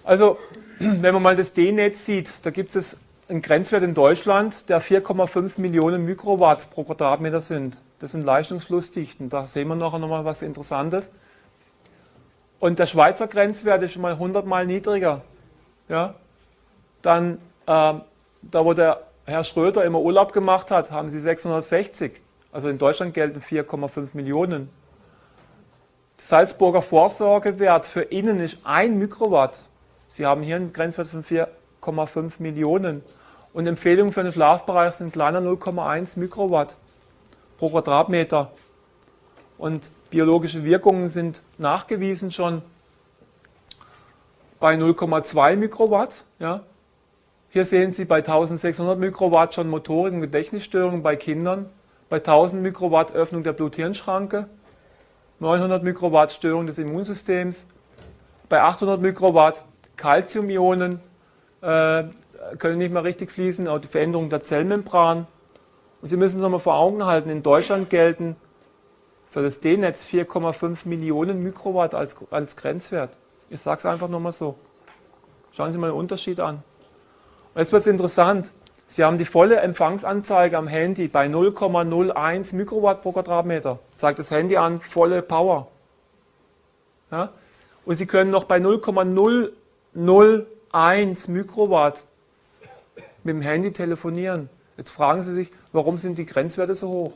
Also, wenn man mal das D-Netz sieht, da gibt es einen Grenzwert in Deutschland, der 4,5 Millionen Mikrowatt pro Quadratmeter sind. Das sind Leistungsflussdichten. Da sehen wir nachher nochmal was Interessantes. Und der Schweizer Grenzwert ist schon mal 100 Mal niedriger. Ja? Dann, da wo der Herr Schröder immer Urlaub gemacht hat, haben sie 660. Also in Deutschland gelten 4,5 Millionen. Der Salzburger Vorsorgewert für innen ist 1 Mikrowatt. Sie haben hier einen Grenzwert von 4,5 Millionen. Und Empfehlungen für den Schlafbereich sind kleiner 0,1 Mikrowatt pro Quadratmeter. Und biologische Wirkungen sind nachgewiesen schon bei 0,2 Mikrowatt. Ja. Hier sehen Sie bei 1600 Mikrowatt schon Motorik- und Gedächtnisstörungen bei Kindern. Bei 1000 Mikrowatt Öffnung der Blut-Hirn-Schranke. 900 Mikrowatt Störung des Immunsystems. Bei 800 Mikrowatt Calciumionen können nicht mehr richtig fließen, auch die Veränderung der Zellmembran. Und Sie müssen es nochmal vor Augen halten, in Deutschland gelten für das D-Netz 4,5 Millionen Mikrowatt als Grenzwert. Ich sage es einfach nochmal so. Schauen Sie mal den Unterschied an. Und jetzt wird es interessant. Sie haben die volle Empfangsanzeige am Handy bei 0,01 Mikrowatt pro Quadratmeter. Zeigt das Handy an, volle Power. Ja? Und Sie können noch bei 0,001 Mikrowatt mit dem Handy telefonieren. Jetzt fragen Sie sich, warum sind die Grenzwerte so hoch?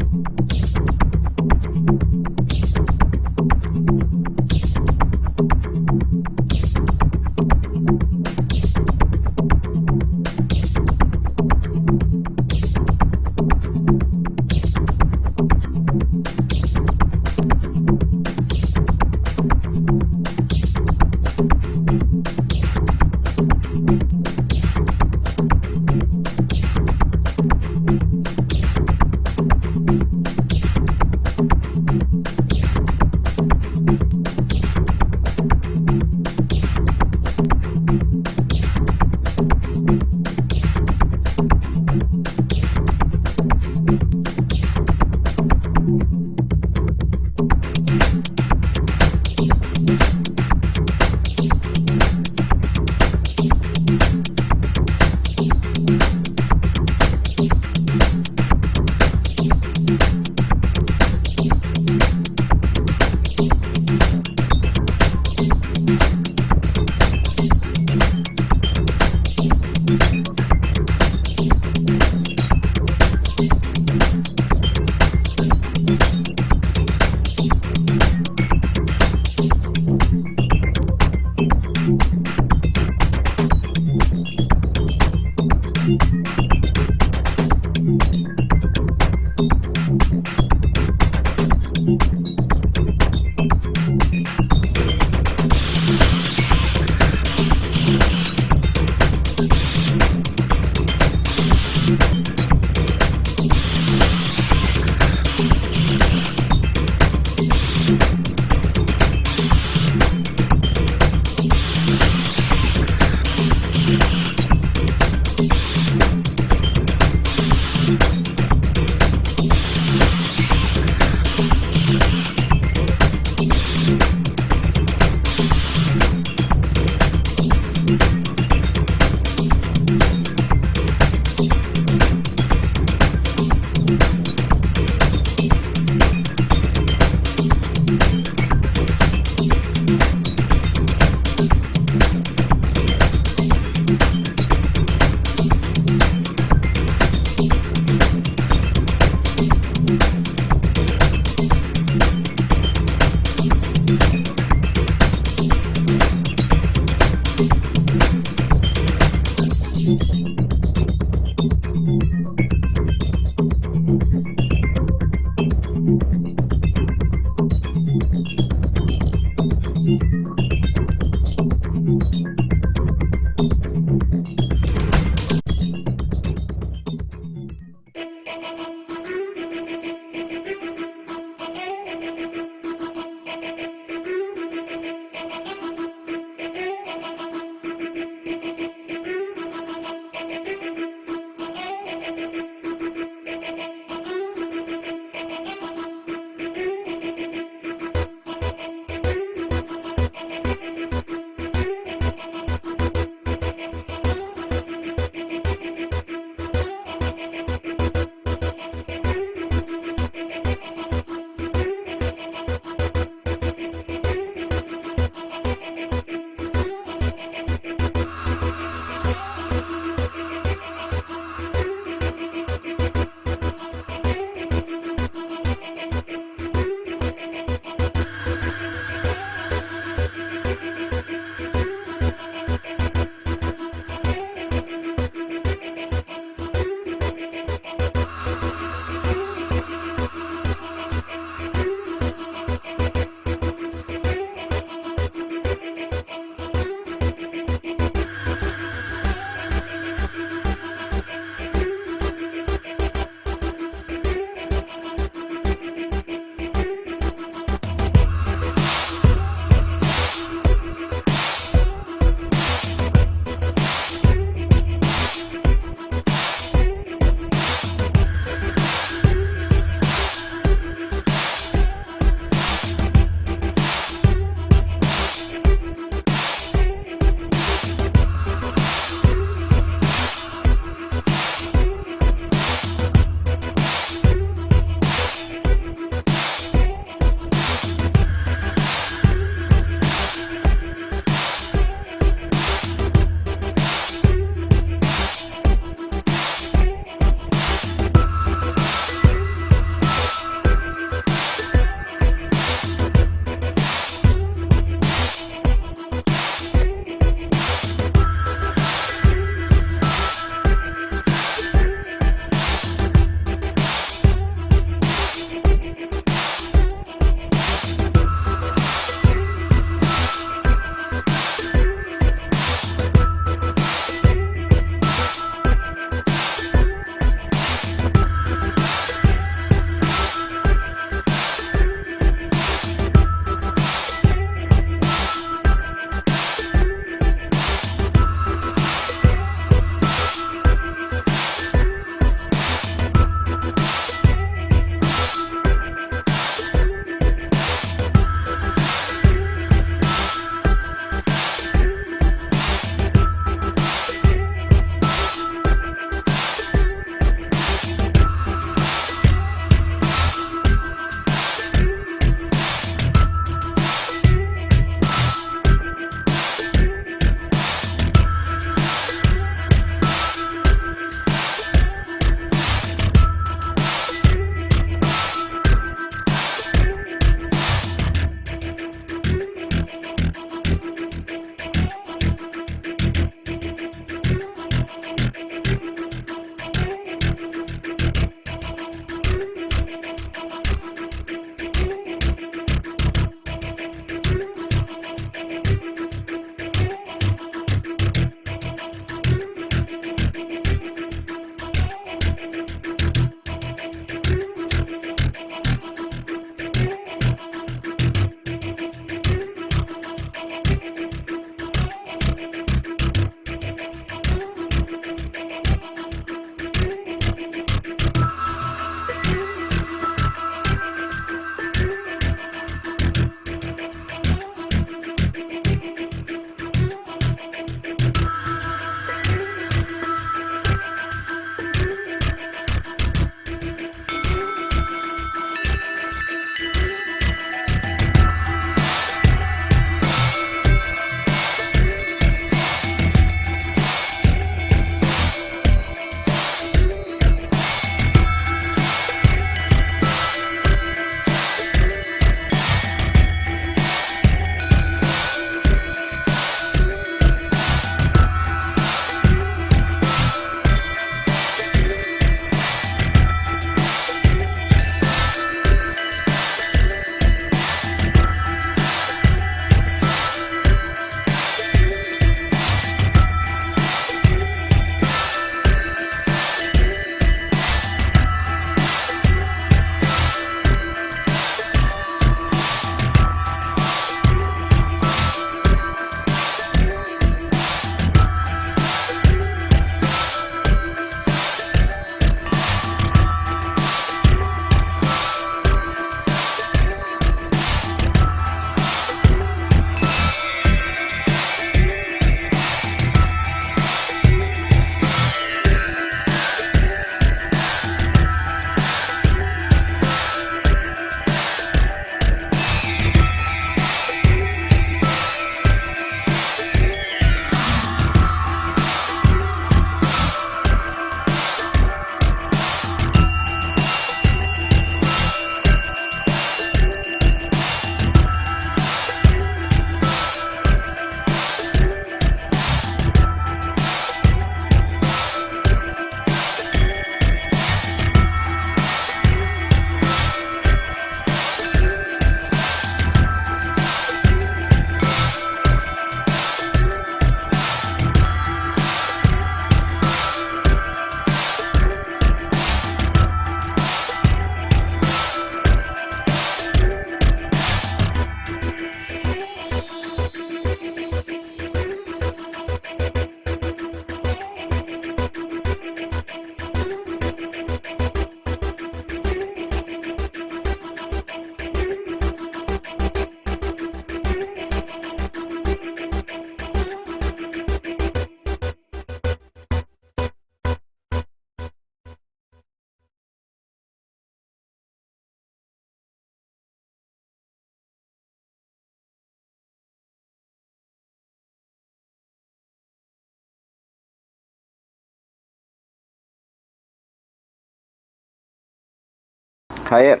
Hiya.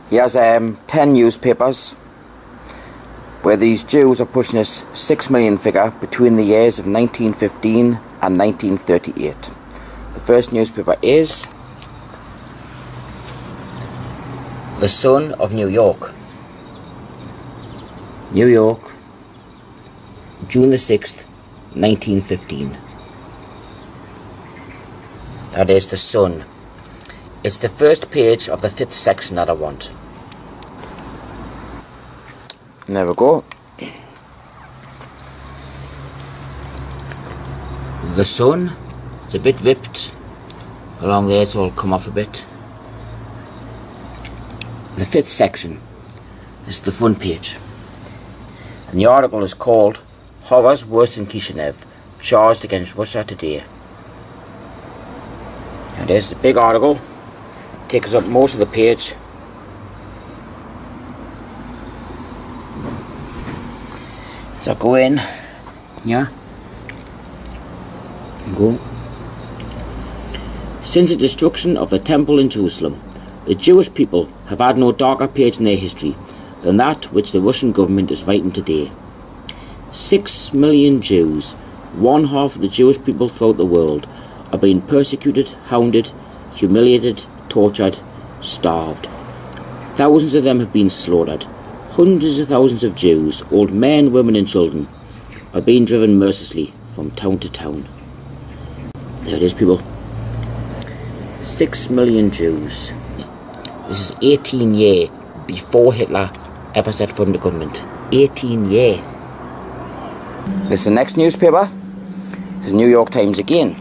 Here's 10 newspapers where these Jews are pushing this 6 million figure between the years of 1915 and 1938. The first newspaper is The Sun of New York. New York, June the 6th, 1915. That is The Sun. It's the first page of the 5th section that I want. There we go. The Sun, it's a bit ripped along there, it's all come off a bit. The 5th section is the front page. And the article is called Horrors Worse than Kishinev, Charged Against Russia Today. And there's the big article, takes up most of the page. So go in, yeah, go. Since the destruction of the temple in Jerusalem, the Jewish people have had no darker page in their history than that which the Russian government is writing today. 6 million Jews, one half of the Jewish people throughout the world, are being persecuted, hounded, humiliated, tortured, starved. Thousands of them have been slaughtered. Hundreds of thousands of Jews, old men, women and children, are being driven mercilessly from town to town. There it is, people. 6 million Jews. This is 18 years before Hitler ever set foot in the government. 18 years. This is the next newspaper. This is New York Times again.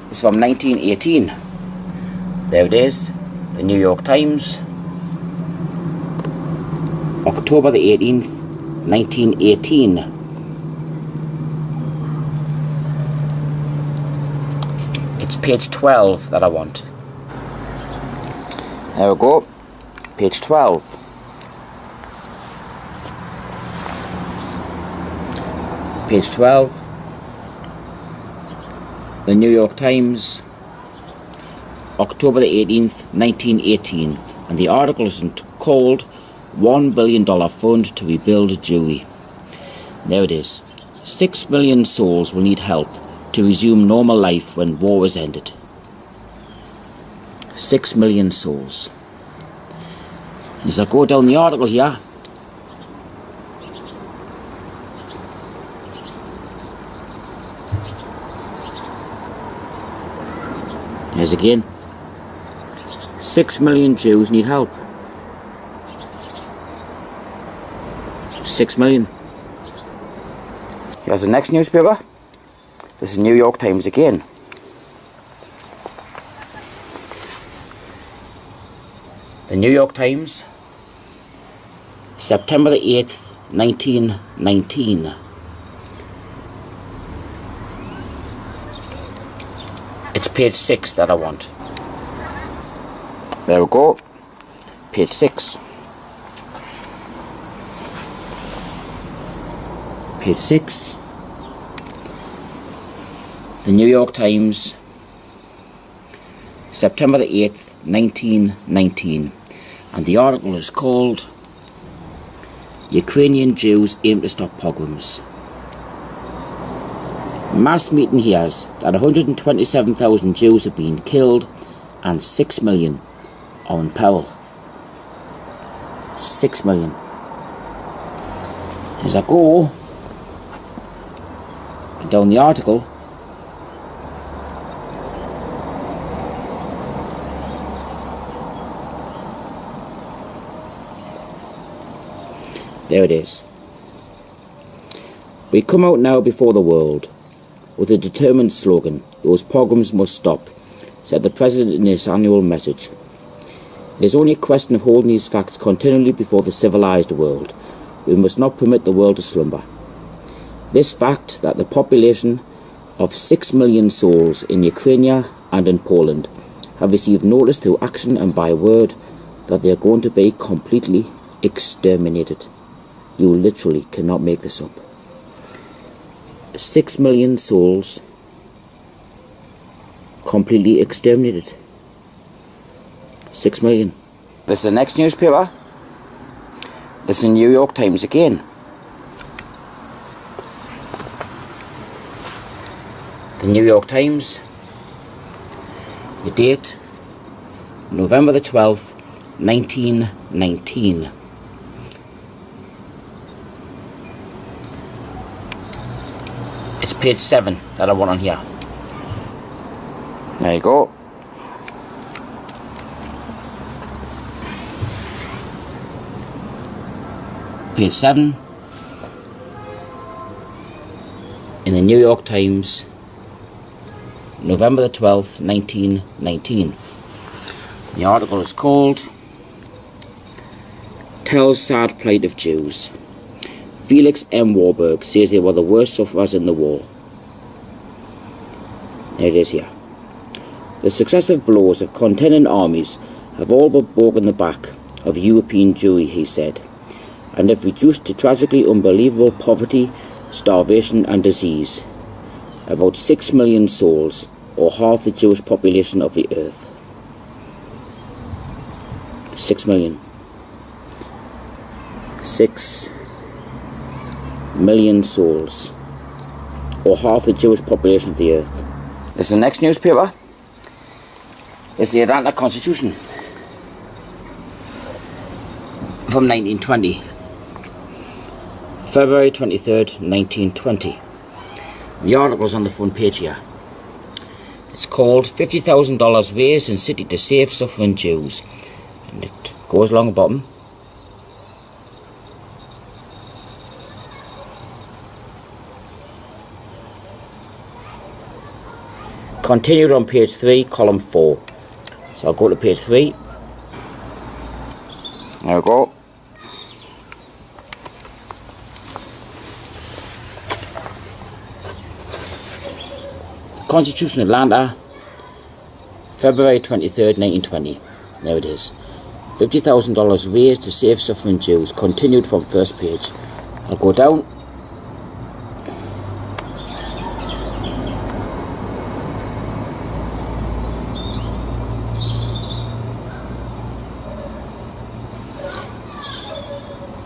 It's from 1918. There it is, the New York Times. October the 18th, 1918. It's page 12 that I want. There we go, page 12. Page 12. The New York Times, October the 18th, 1918. And the article is called $1 billion fund to rebuild Jewry. There it is. 6 million souls will need help to resume normal life when war is ended. 6 million souls. As I go down the article here, there's again, 6 million Jews need help. 6 million. Here's the next newspaper. This is New York Times again. The New York Times, September the 8th, 1919. It's page 6 that I want. There we go. Page 6. Page 6. The New York Times, September the 8th, 1919. And the article is called Ukrainian Jews Aim to Stop Pogroms. Mass meeting hears that 127,000 Jews have been killed and 6 million are in peril. 6 million. As I go down the article, there it is. We come out now before the world with a determined slogan, "Those pogroms must stop," said the President in his annual message. It is only a question of holding these facts continually before the civilized world. We must not permit the world to slumber. This fact that the population of 6 million souls in Ukraine and in Poland have received notice through action and by word that they are going to be completely exterminated. You literally cannot make this up. 6 million souls completely exterminated. 6 million. This is the next newspaper. This is the New York Times again. The New York Times. The date, November the 12th, 1919. It's page 7 that I want on here. There you go. Page 7 in the New York Times, November the 12th, 1919. The article is called Tells Sad Plight of Jews. Felix M. Warburg says they were the worst sufferers in the war. There it is here. The successive blows of contending armies have all but broken the back of European Jewry, he said, and have reduced to tragically unbelievable poverty, starvation and disease about 6 million souls, or half the Jewish population of the earth. 6 million. 6 million souls, or half the Jewish population of the earth. This is the next newspaper. This is the Atlanta Constitution from 1920. February 23rd, 1920. The article's on the front page here. It's called $50,000 raised in city to save suffering Jews. And it goes along the bottom. Continued on page 3, column 4. So I'll go to page 3. There we go. Constitution, Atlanta, February 23rd, 1920. There it is. $50,000 raised to save suffering Jews. Continued from first page. I'll go down.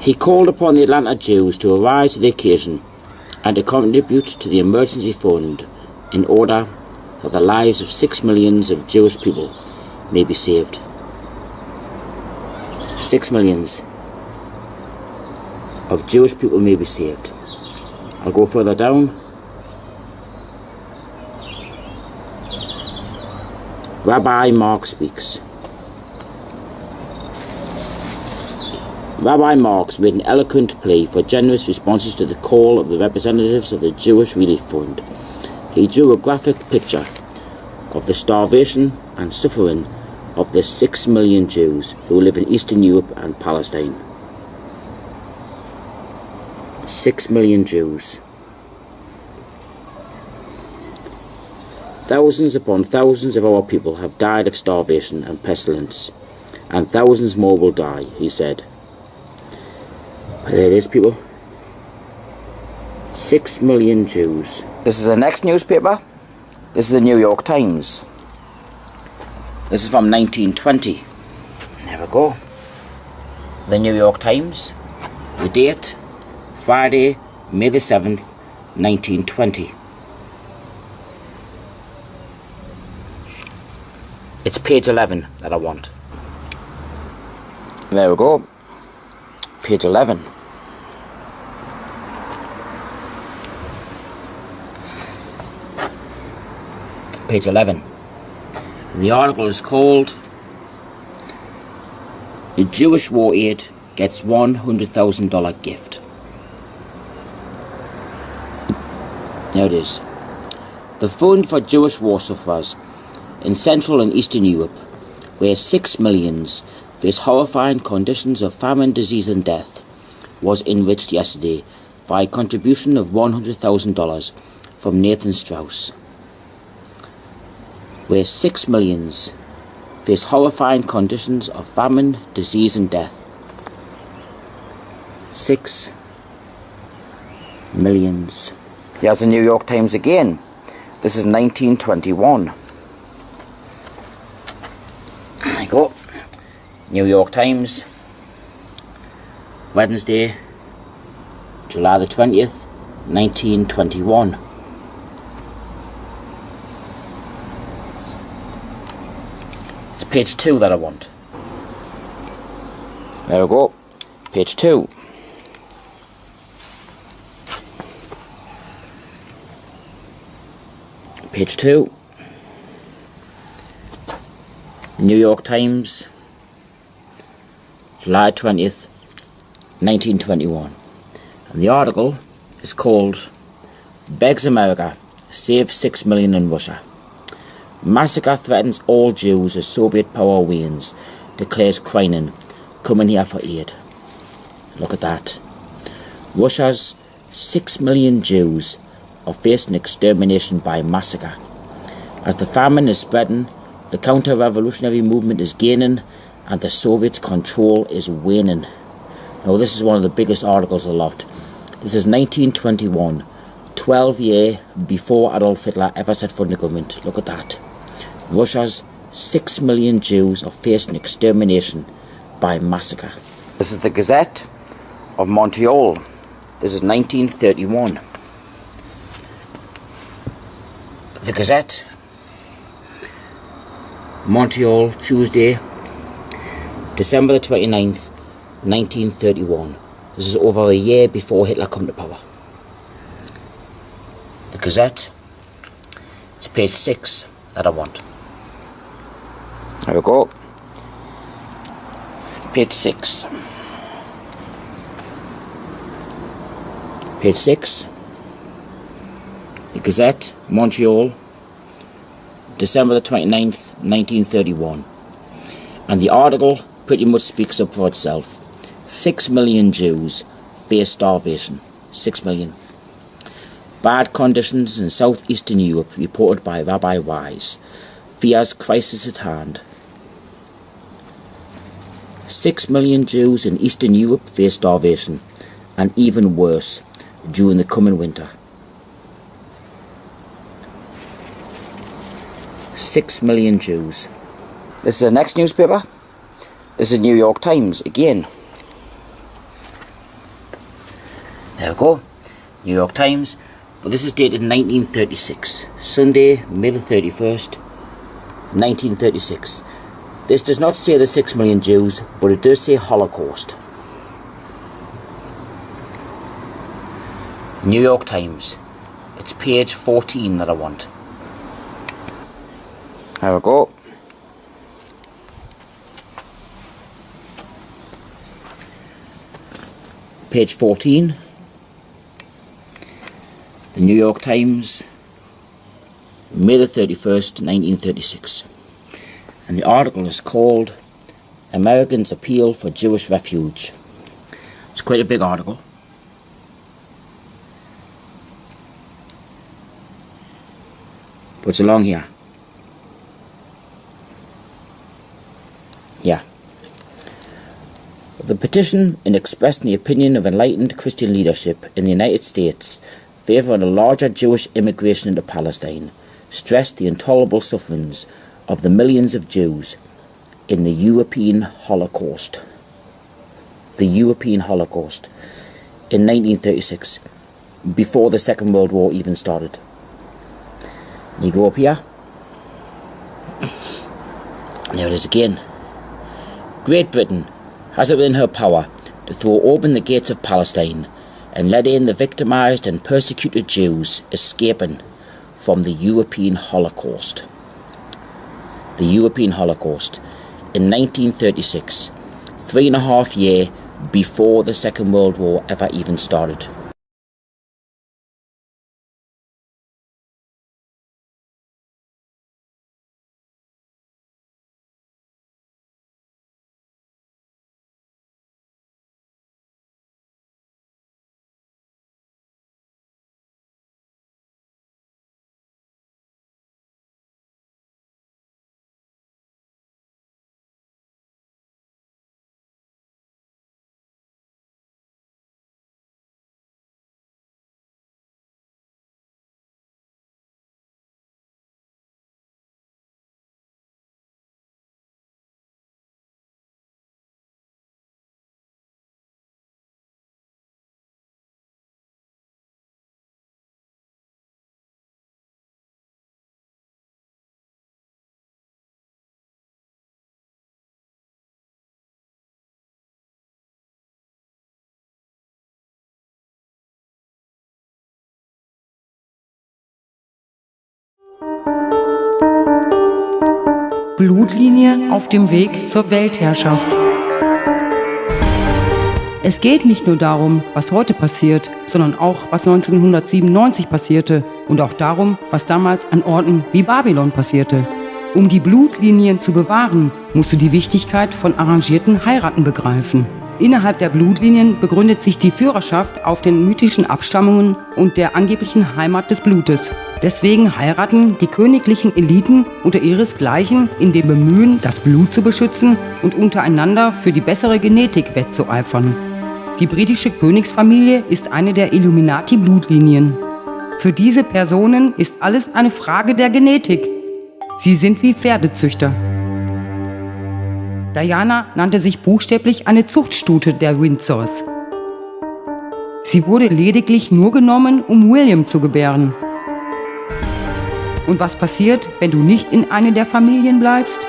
He called upon the Atlanta Jews to arise to the occasion and to contribute to the emergency fund in order that the lives of 6 millions of Jewish people may be saved. 6 millions of Jewish people may be saved. I'll go further down. Rabbi Mark speaks. Rabbi Marx made an eloquent plea for generous responses to the call of the representatives of the Jewish Relief Fund. He drew a graphic picture of the starvation and suffering of the 6 million Jews who live in Eastern Europe and Palestine. 6 million Jews. Thousands upon thousands of our people have died of starvation and pestilence, and thousands more will die, he said. There it is, people. 6 million Jews. This is the next newspaper. This is the New York Times. This is from 1920. There we go. The New York Times. The date, Friday, May the 7th, 1920. It's page 11 that I want. There we go. Page 11. Page 11. The article is called The Jewish War Aid Gets $100,000 Gift. There it is. The Fund for Jewish War Sufferers in Central and Eastern Europe, where 6 millions face horrifying conditions of famine, disease and death, was enriched yesterday by a contribution of $100,000 from Nathan Strauss. Where 6 millions face horrifying conditions of famine, disease and death. 6 millions. Here's the New York Times again. This is 1921. There you go. New York Times, Wednesday, July the 20th, 1921. It's page 2 that I want. There we go. Page 2. Page 2. New York Times, July 20th, 1921. And the article is called Begs America, Save 6 Million in Russia. Massacre threatens all Jews as Soviet power wanes, declares Kreinin, coming here for aid. Look at that. Russia's 6 million Jews are facing extermination by massacre. As the famine is spreading, the counter-revolutionary movement is gaining, and the Soviets' control is waning. Now this is one of the biggest articles of the lot. This is 1921, 12 years before Adolf Hitler ever set foot in the government. Look at that. Russia's 6 million Jews are facing extermination by massacre. This is the Gazette of Montreal. This is 1931. The Gazette, Montreal, Tuesday, December the 29th, 1931. This is over a year before Hitler come to power. The Gazette, it's page 6 that I want. There we go. Page 6. Page 6. The Gazette, Montreal, December the 29th, 1931. And the article pretty much speaks up for itself. 6 million Jews face starvation. 6 million. Bad conditions in southeastern Europe reported by Rabbi Wise. Fears crisis at hand. 6 million Jews in Eastern Europe face starvation, and even worse during the coming winter. 6 million Jews. This is the next newspaper. This is New York Times again. There we go. New York Times. But this is dated 1936. Sunday, May the 31st, 1936. This does not say the 6 million Jews, but it does say Holocaust. New York Times. It's page 14 that I want. There we go. Page 14. The New York Times, May the 31st, 1936. And the article is called Americans Appeal for Jewish Refuge. It's quite a big article. But it's along here. Yeah. The petition, in expressing the opinion of enlightened Christian leadership in the United States favouring a larger Jewish immigration into Palestine, stressed the intolerable sufferings of the millions of Jews in the European Holocaust. The European Holocaust in 1936, before the Second World War even started. You go up here. There it is again. Great Britain has it within her power to throw open the gates of Palestine and let in the victimised and persecuted Jews escaping from the European Holocaust. The European Holocaust in 1936, 3.5 years before the Second World War ever even started. Blutlinie auf dem Weg zur Weltherrschaft. Es geht nicht nur darum, was heute passiert, sondern auch, was 1997 passierte und auch darum, was damals an Orten wie Babylon passierte. Um die Blutlinien zu bewahren, musst du die Wichtigkeit von arrangierten Heiraten begreifen. Innerhalb der Blutlinien begründet sich die Führerschaft auf den mythischen Abstammungen und der angeblichen Heimat des Blutes. Deswegen heiraten die königlichen Eliten unter ihresgleichen in dem Bemühen, das Blut zu beschützen und untereinander für die bessere Genetik wettzueifern. Die britische Königsfamilie ist eine der Illuminati-Blutlinien. Für diese Personen ist alles eine Frage der Genetik. Sie sind wie Pferdezüchter. Diana nannte sich buchstäblich eine Zuchtstute der Windsors. Sie wurde lediglich nur genommen, um William zu gebären. Und was passiert, wenn du nicht in eine der Familien bleibst?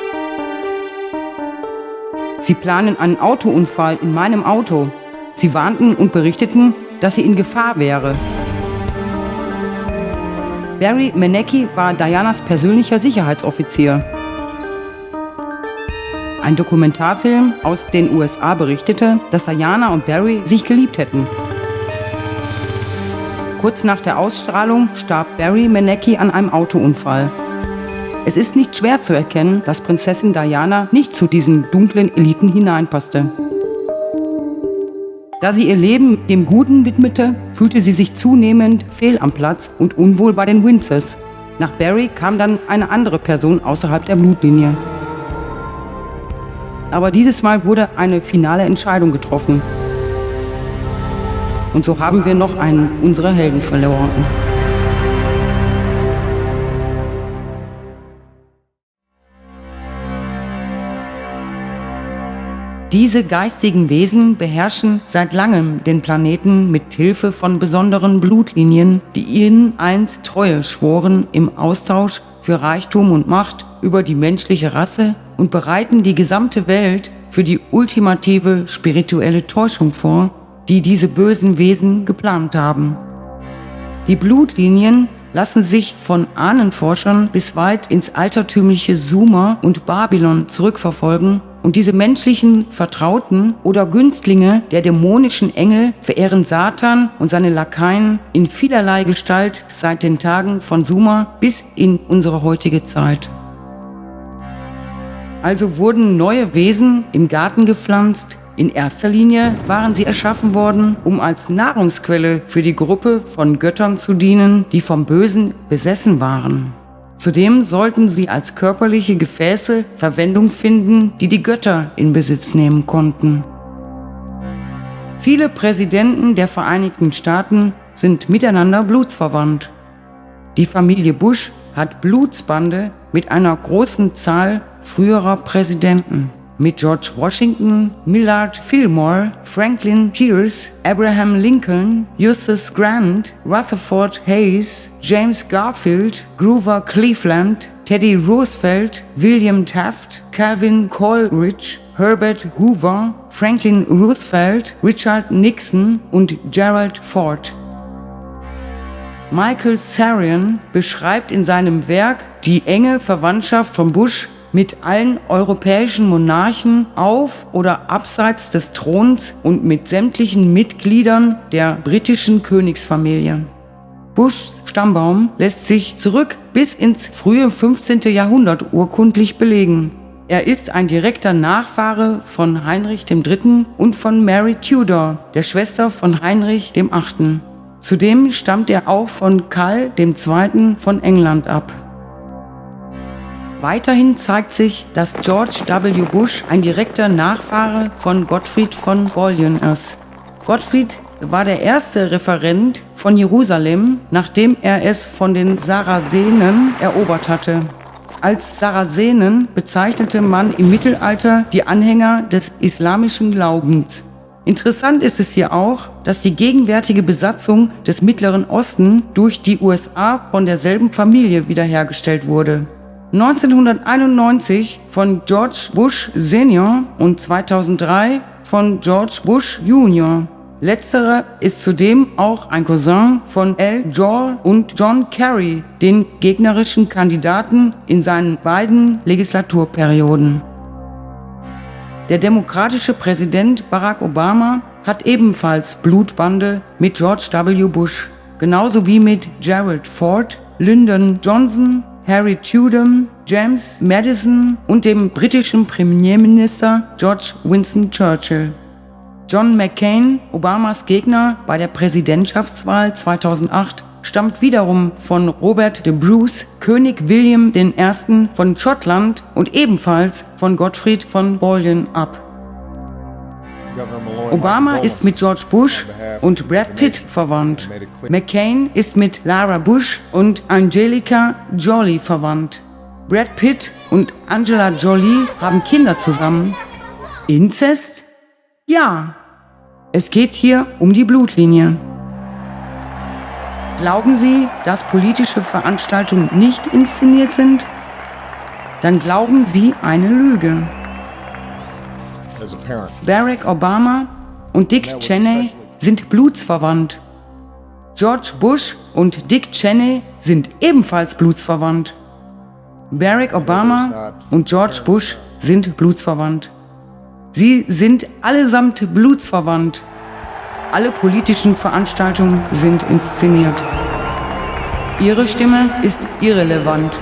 Sie planen einen Autounfall in meinem Auto. Sie warnten und berichteten, dass sie in Gefahr wäre. Barry Manecki war Dianas persönlicher Sicherheitsoffizier. Ein Dokumentarfilm aus den USA berichtete, dass Diana und Barry sich geliebt hätten. Kurz nach der Ausstrahlung starb Barry Manecki an einem Autounfall. Es ist nicht schwer zu erkennen, dass Prinzessin Diana nicht zu diesen dunklen Eliten hineinpasste. Da sie ihr Leben dem Guten widmete, fühlte sie sich zunehmend fehl am Platz und unwohl bei den Windsors. Nach Barry kam dann eine andere Person außerhalb der Blutlinie. Aber dieses Mal wurde eine finale Entscheidung getroffen. Und so haben wir noch einen unserer Helden verloren. Diese geistigen Wesen beherrschen seit langem den Planeten mit Hilfe von besonderen Blutlinien, die ihnen einst Treue schworen im Austausch für Reichtum und Macht über die menschliche Rasse und bereiten die gesamte Welt für die ultimative spirituelle Täuschung vor, die diese bösen Wesen geplant haben. Die Blutlinien lassen sich von Ahnenforschern bis weit ins altertümliche Sumer und Babylon zurückverfolgen und diese menschlichen Vertrauten oder Günstlinge der dämonischen Engel verehren Satan und seine Lakaien in vielerlei Gestalt seit den Tagen von Sumer bis in unsere heutige Zeit. Also wurden neue Wesen im Garten gepflanzt. In erster Linie waren sie erschaffen worden, um als Nahrungsquelle für die Gruppe von Göttern zu dienen, die vom Bösen besessen waren. Zudem sollten sie als körperliche Gefäße Verwendung finden, die die Götter in Besitz nehmen konnten. Viele Präsidenten der Vereinigten Staaten sind miteinander blutsverwandt. Die Familie Bush hat Blutsbande mit einer großen Zahl früherer Präsidenten. Mit George Washington, Millard Fillmore, Franklin Pierce, Abraham Lincoln, Ulysses Grant, Rutherford Hayes, James Garfield, Grover Cleveland, Teddy Roosevelt, William Taft, Calvin Coolidge, Herbert Hoover, Franklin Roosevelt, Richard Nixon und Gerald Ford. Michael Sarian beschreibt in seinem Werk die enge Verwandtschaft von Bush mit allen europäischen Monarchen auf oder abseits des Throns und mit sämtlichen Mitgliedern der britischen Königsfamilie. Bushs Stammbaum lässt sich zurück bis ins frühe 15. Jahrhundert urkundlich belegen. Er ist ein direkter Nachfahre von Heinrich III. Und von Mary Tudor, der Schwester von Heinrich VIII. Zudem stammt er auch von Karl II. Von England ab. Weiterhin zeigt sich, dass George W. Bush ein direkter Nachfahre von Gottfried von Bouillon ist. Gottfried war der erste Referent von Jerusalem, nachdem er es von den Sarazenen erobert hatte. Als Sarazenen bezeichnete man im Mittelalter die Anhänger des islamischen Glaubens. Interessant ist es hier auch, dass die gegenwärtige Besatzung des Mittleren Osten durch die USA von derselben Familie wiederhergestellt wurde. 1991 von George Bush Senior und 2003 von George Bush Junior. Letzterer ist zudem auch ein Cousin von Al Gore und John Kerry, den gegnerischen Kandidaten in seinen beiden Legislaturperioden. Der demokratische Präsident Barack Obama hat ebenfalls Blutbande mit George W. Bush, genauso wie mit Gerald Ford, Lyndon Johnson, Harry Truman, James Madison und dem britischen Premierminister George Winston Churchill. John McCain, Obamas Gegner bei der Präsidentschaftswahl 2008, stammt wiederum von Robert de Bruce, König William I. von Schottland und ebenfalls von Gottfried von Bouillon ab. Obama ist mit George Bush und Brad Pitt verwandt. McCain ist mit Lara Bush und Angelina Jolie verwandt. Brad Pitt und Angela Jolie haben Kinder zusammen. Inzest? Ja. Es geht hier um die Blutlinie. Glauben Sie, dass politische Veranstaltungen nicht inszeniert sind? Dann glauben Sie eine Lüge. Barack Obama und Dick Cheney sind blutsverwandt. George Bush und Dick Cheney sind ebenfalls blutsverwandt. Barack Obama und George Bush sind blutsverwandt. Sie sind allesamt blutsverwandt. Alle politischen Veranstaltungen sind inszeniert. Ihre Stimme ist irrelevant.